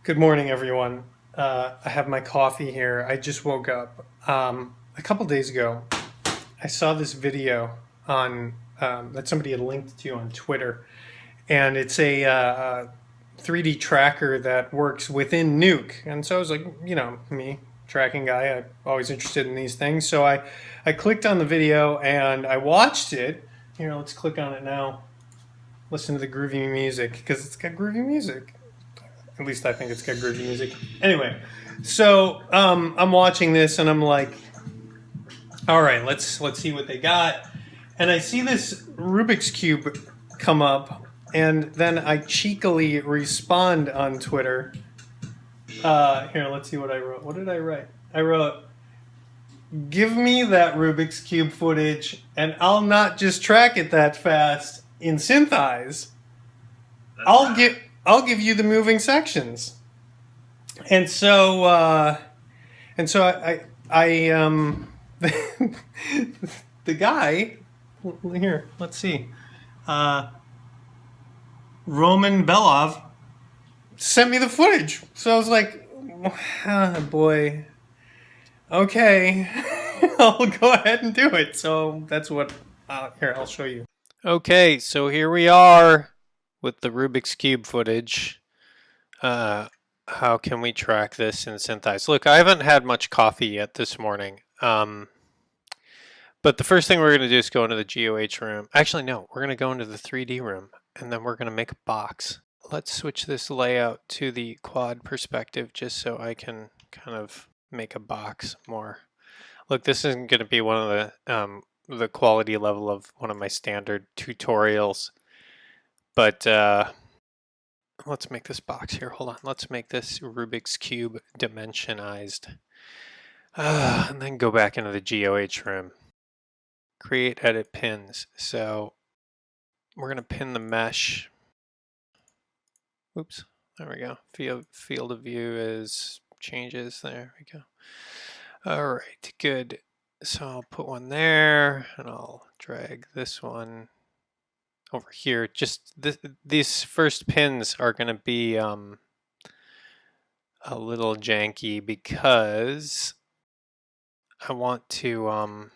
Good morning, everyone. I have my coffee here. I just woke up. A couple days ago, I saw this video on that somebody had linked to on Twitter, and it's a 3D tracker that works within Nuke. And so I was like, me, tracking guy, I'm always interested in these things. So I clicked on the video and I watched it. Here, let's click on it now. Listen to the groovy music because it's got groovy music. At least I think it's got groovy music. Anyway, so I'm watching this and I'm like, all right, let's see what they got. And I see this Rubik's cube come up, and then I cheekily respond on Twitter. Here, let's see what I wrote. What did I write? I wrote, "Give me that Rubik's cube footage, and I'll not just track it that fast in Synthesize. I'll give you the moving sections." And so I the guy here, let's see, Roman Belov sent me the footage. So I was like, boy, okay, I'll go ahead and do it. So that's what. Here, I'll show you. Okay, so here we are with the Rubik's Cube footage. How can we track this in Synthesize? Look, I haven't had much coffee yet this morning. But the first thing we're going to do is go into the GOH room. Actually, no, we're going to go into the 3D room, and then we're going to make a box. Let's switch this layout to the quad perspective just so I can kind of make a box more. Look, this isn't going to be one of the quality level of one of my standard tutorials, but let's make this box here. Hold on. Let's make this Rubik's Cube dimensionized. And then go back into the GOH room. Create edit pins. So we're going to pin the mesh. Oops. There we go. Field of view is changes. There we go. All right. Good. So I'll put one there and I'll drag this one over here. Just these first pins are going to be a little janky because I want to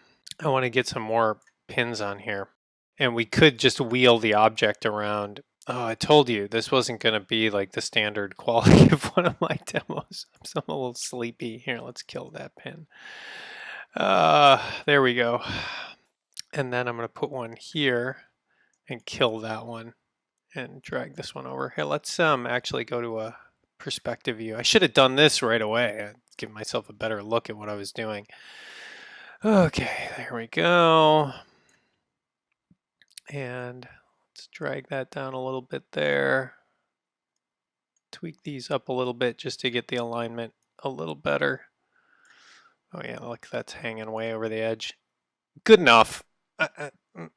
get some more pins on here, and we could just wheel the object around. Oh, I told you this wasn't going to be like the standard quality of one of my demos. I'm a little sleepy. Here, let's kill that pin. There we go. And then I'm going to put one here and kill that one and drag this one over. Here, let's actually go to a perspective view. I should have done this right away. I'd give myself a better look at what I was doing. Okay, there we go. And let's drag that down a little bit there. Tweak these up a little bit just to get the alignment a little better. Oh yeah, look, that's hanging way over the edge. Good enough. I'm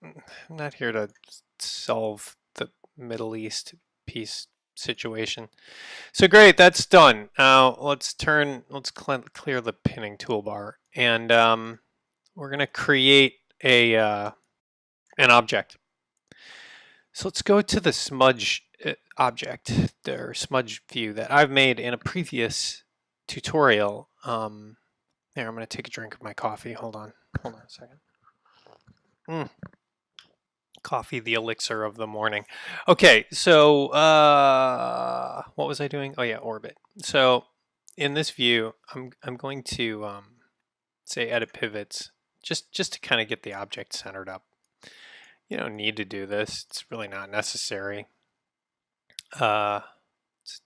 not here to solve the Middle East peace situation. So great, that's done. Now let's clear the pinning toolbar, and we're gonna create an object. So let's go to the smudge object, or smudge view that I've made in a previous tutorial. There, I'm gonna take a drink of my coffee. Hold on a second. Coffee, the elixir of the morning. Okay, so what was I doing? Oh yeah, orbit. So in this view, I'm going to say edit pivots, just to kind of get the object centered up. You don't need to do this; it's really not necessary. Let's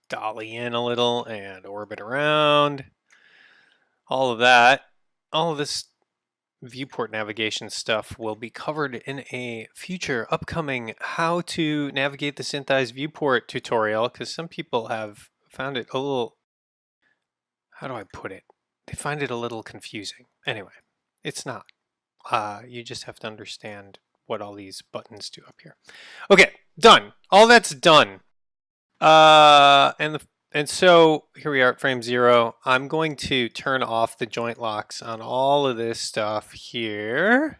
dolly in a little and orbit around. All of that, all of this viewport navigation stuff will be covered in a future upcoming how to navigate the Synthesize viewport tutorial, because some people have found it a little, how do I put it? They find it a little confusing. Anyway, it's not. You just have to understand what all these buttons do up here. Okay, done. All that's done. And so here we are at frame 0. I'm going to turn off the joint locks on all of this stuff here.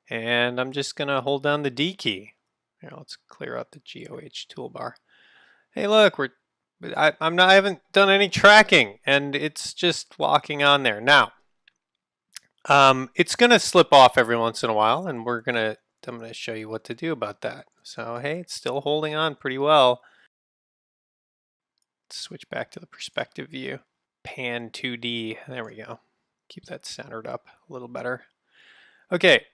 And I'm just going to hold down the D key. Here, let's clear out the GOH toolbar. Hey, look, we're But I haven't done any tracking, and it's just locking on there. Now, it's gonna slip off every once in a while, and I'm gonna show you what to do about that. So hey, it's still holding on pretty well. Let's switch back to the perspective view. Pan 2D. There we go. Keep that centered up a little better. Okay.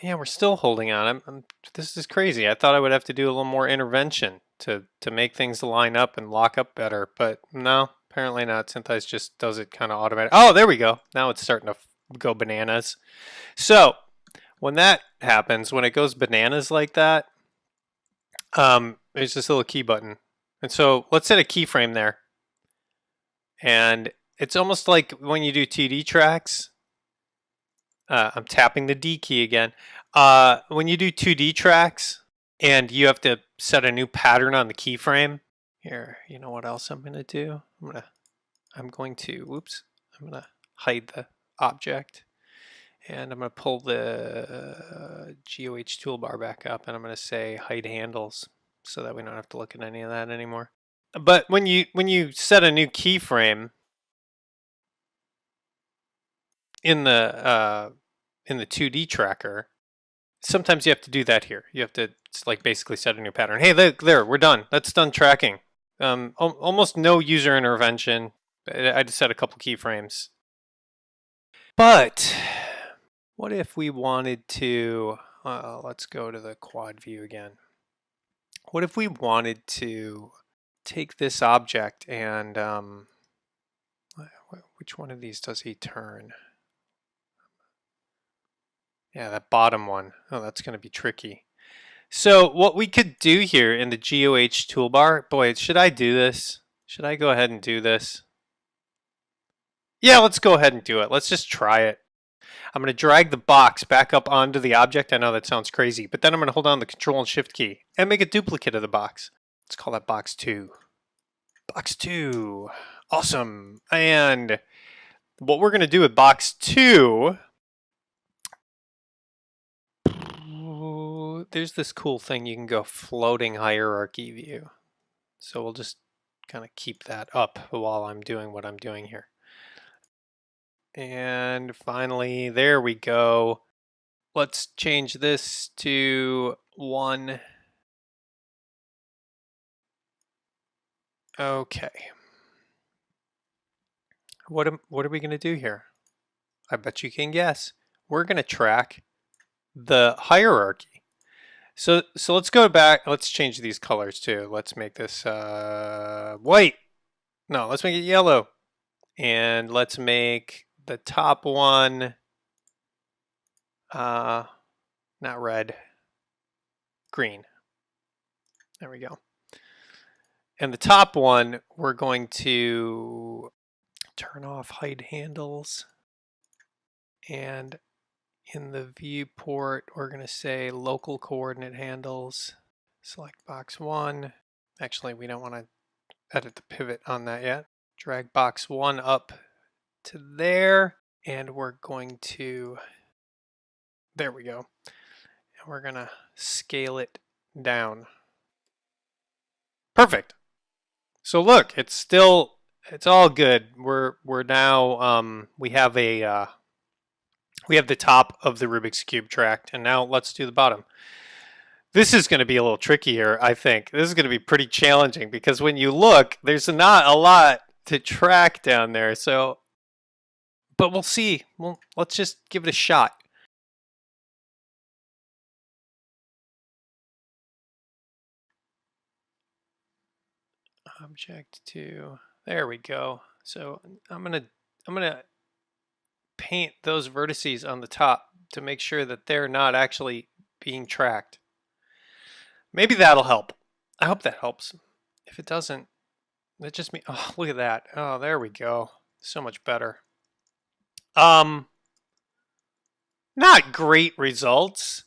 Yeah, we're still holding on. This is crazy. I thought I would have to do a little more intervention to make things line up and lock up better, but no, apparently not. Synthesize just does it kind of automatic. Oh, there we go. Now it's starting to go bananas. So when that happens, when it goes bananas like that, there's this little key button. And so let's set a keyframe there. And it's almost like when you do TD tracks. I'm tapping the D key again. When you do 2D tracks and you have to set a new pattern on the keyframe. Here, you know what else I'm going to do? I'm going to hide the object. And I'm going to pull the GOH toolbar back up, and I'm going to say hide handles so that we don't have to look at any of that anymore. But when you set a new keyframe in the 2D tracker, sometimes you have to do that here. You have to like basically set a new pattern. Hey, there, we're done. That's done tracking. Almost no user intervention. I just set a couple keyframes. But what if we wanted to, let's go to the quad view again. What if we wanted to take this object and, which one of these does he turn? Yeah, that bottom one. Oh, that's going to be tricky. So what we could do here in the GOH toolbar, boy, should I do this? Should I go ahead and do this? Yeah, let's go ahead and do it. Let's just try it. I'm going to drag the box back up onto the object. I know that sounds crazy, but then I'm going to hold down the Control and Shift key and make a duplicate of the box. Let's call that box 2. Box 2. Awesome. And what we're going to do with box 2, there's this cool thing you can go floating hierarchy view. So we'll just kind of keep that up while I'm doing what I'm doing here. And finally, there we go. Let's change this to 1. Okay. What are we going to do here? I bet you can guess. We're going to track the hierarchy. So let's go back. Let's change these colors too. Let's make this white. No, let's make it yellow. And let's make the top one not red, green. There we go. And the top one, we're going to turn off hide handles. And in the viewport, we're going to say local coordinate handles. Select box 1. Actually, we don't want to edit the pivot on that yet. Drag box 1 up to there. And we're going to, there we go. And we're going to scale it down. Perfect. So look, it's all good. We're now we have the top of the Rubik's Cube tracked, and now let's do the bottom. This is going to be a little trickier, I think. This is going to be pretty challenging because when you look, there's not a lot to track down there. So, but we'll see. Well, let's just give it a shot. Object 2. There we go. So I'm gonna paint those vertices on the top to make sure that they're not actually being tracked. Maybe that'll help. I hope that helps. If it doesn't, that just means, oh, look at that. Oh, there we go. So much better. Not great results.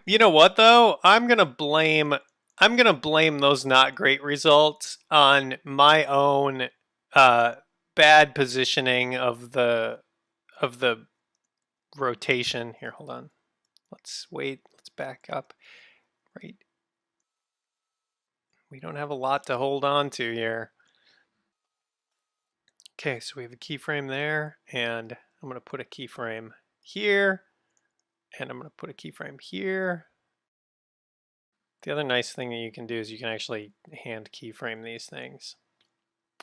You know what though? I'm gonna blame those not great results on my own bad positioning of the rotation. Here, hold on. Let's wait. Let's back up. Right We don't have a lot to hold on to here. Okay, so we have a keyframe there, and I'm going to put a keyframe here, and I'm going to put a keyframe here. The other nice thing that you can do is you can actually hand keyframe these things.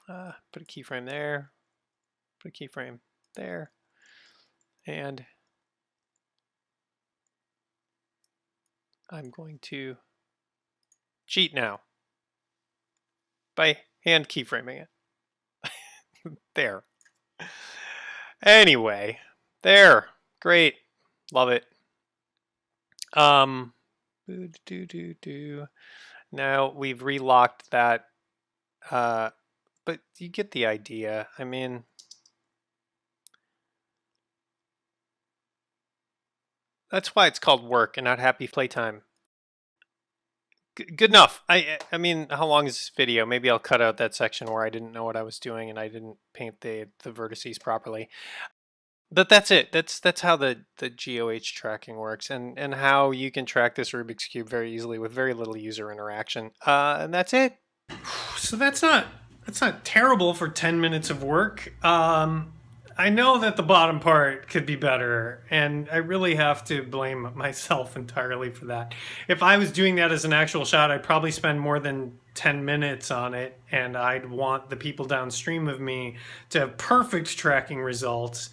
Put a keyframe there, put a keyframe there, and I'm going to cheat now by hand keyframing it. There. Anyway, there. Great. Love it. Now we've relocked that, but you get the idea. I mean, that's why it's called work and not happy playtime. Good enough. I mean, how long is this video? Maybe I'll cut out that section where I didn't know what I was doing and I didn't paint the vertices properly. But that's it. That's how the GOH tracking works, and how you can track this Rubik's Cube very easily with very little user interaction. And that's it. So that's not terrible for 10 minutes of work. I know that the bottom part could be better, and I really have to blame myself entirely for that. If I was doing that as an actual shot, I'd probably spend more than 10 minutes on it, and I'd want the people downstream of me to have perfect tracking results.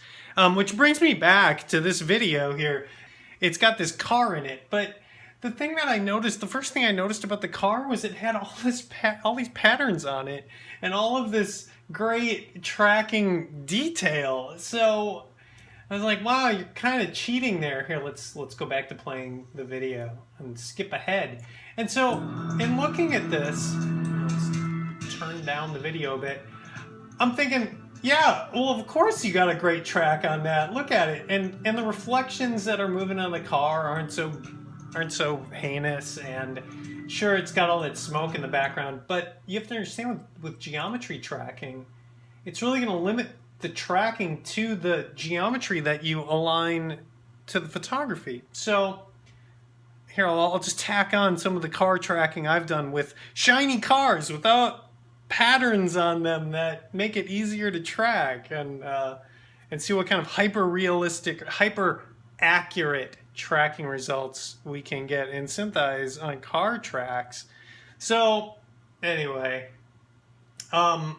Which brings me back to this video here. It's got this car in it, but the thing that I noticed, the first thing I noticed about the car was it had all these patterns on it, and all of this great tracking detail. So I was like, wow, you're kind of cheating there. Here, let's go back to playing the video and skip ahead. And so in looking at this, let's turn down the video a bit, I'm thinking, yeah, well, of course you got a great track on that. Look at it. And the reflections that are moving on the car aren't so heinous, and sure, it's got all that smoke in the background, but you have to understand with geometry tracking, it's really going to limit the tracking to the geometry that you align to the photography. So here, I'll just tack on some of the car tracking I've done with shiny cars without patterns on them that make it easier to track, and see what kind of hyper-realistic, hyper-accurate tracking results we can get in Synthesize on car tracks. So anyway, I'm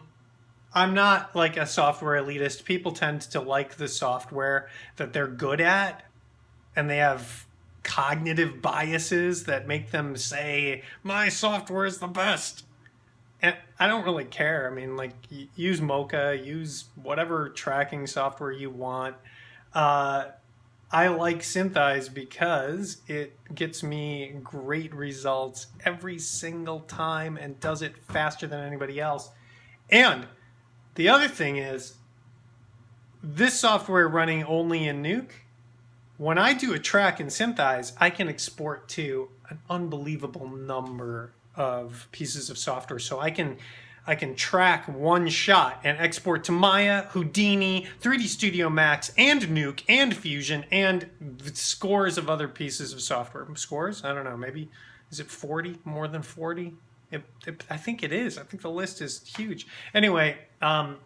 not like a software elitist. People tend to like the software that they're good at, and they have cognitive biases that make them say, my software is the best. And I don't really care. I mean, like, use Mocha, use whatever tracking software you want. I like Synthesize because it gets me great results every single time and does it faster than anybody else. And the other thing is, this software running only in Nuke, when I do a track in Synthesize, I can export to an unbelievable number of pieces of software. So I can track one shot and export to Maya, Houdini, 3D Studio Max, and Nuke, and Fusion, and scores of other pieces of software. Scores? I don't know. Maybe, is it 40? More than 40? I think it is. I think the list is huge. Anyway,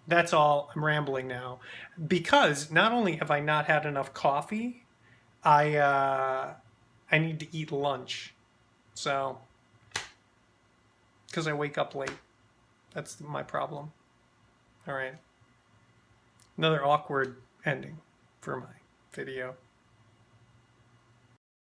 that's all. I'm rambling now. Because not only have I not had enough coffee, I need to eat lunch. So, because I wake up late. That's my problem. All right. Another awkward ending for my video.